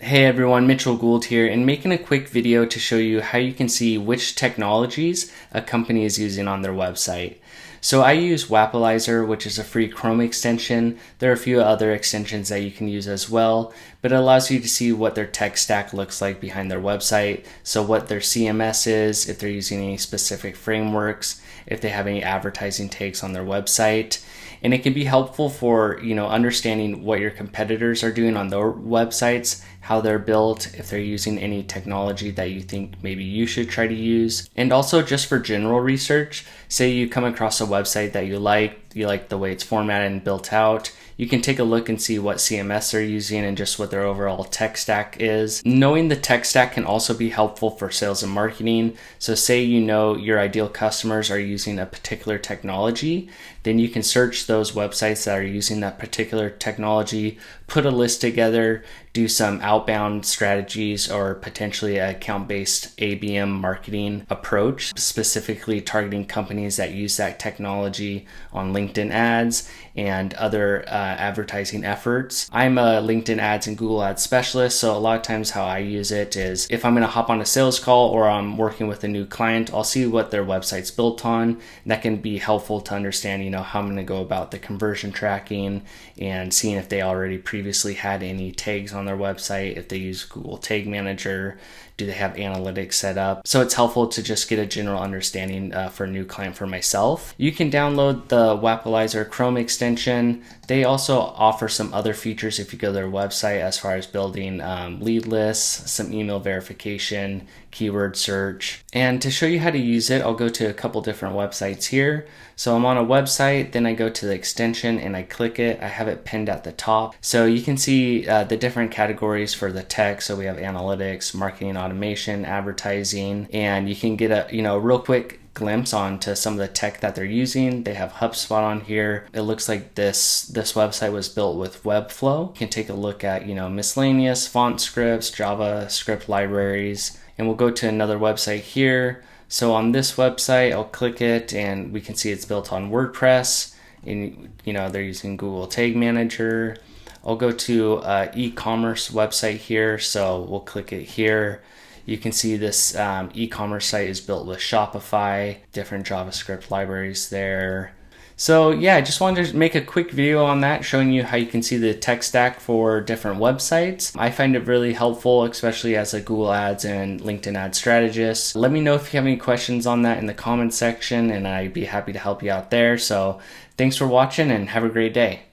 Hey everyone, Mitchell Gould here, and making a quick video to show you how you can see which technologies a company is using on their website. So I use Wappalyzer, which is a free Chrome extension. There are a few other extensions that you can use as well, but it allows you to see what their tech stack looks like behind their website. So what their CMS is, if they're using any specific frameworks, if they have any advertising tags on their website. And it can be helpful for, understanding what your competitors are doing on their websites, how they're built, if they're using any technology that you think maybe you should try to use. And also just for general research, say you come across a website that you like the way it's formatted and built out, you can take a look and see what CMS they're using and just what their overall tech stack is. Knowing the tech stack can also be helpful for sales and marketing. So say your ideal customers are using a particular technology, then you can search those websites that are using that particular technology, put a list together, do some outbound strategies or potentially an account-based ABM marketing approach, specifically targeting companies that use that technology on LinkedIn ads and other advertising efforts. I'm a LinkedIn ads and Google ads specialist, so a lot of times how I use it is if I'm going to hop on a sales call or I'm working with a new client, I'll see what their website's built on. And that can be helpful to understand, how I'm going to go about the conversion tracking and seeing if they already previously had any tags on their website, if they use Google Tag Manager, do they have analytics set up? So it's helpful to just get a general understanding for a new client for myself. You can download the Wappalyzer Chrome extension. They also offer some other features if you go to their website as far as building lead lists, some email verification, keyword search. And to show you how to use it, I'll go to a couple different websites here. So I'm on a website, then I go to the extension and I click it. I have it pinned at the top. So you can see the different categories for the tech. So we have analytics, marketing automation, advertising, and you can get a real quick glimpse onto some of the tech that they're using. They have HubSpot on here. It looks like this website was built with Webflow. You can take a look at miscellaneous font scripts, JavaScript libraries, and we'll go to another website here. So on this website, I'll click it and we can see it's built on WordPress, and they're using Google Tag Manager. I'll go to e-commerce website here, so we'll click it here. You can see this e-commerce site is built with Shopify, different JavaScript libraries there. So yeah, I just wanted to make a quick video on that, showing you how you can see the tech stack for different websites. I find it really helpful, especially as a Google Ads and LinkedIn ad strategist. Let me know if you have any questions on that in the comments section, and I'd be happy to help you out there. So thanks for watching and have a great day.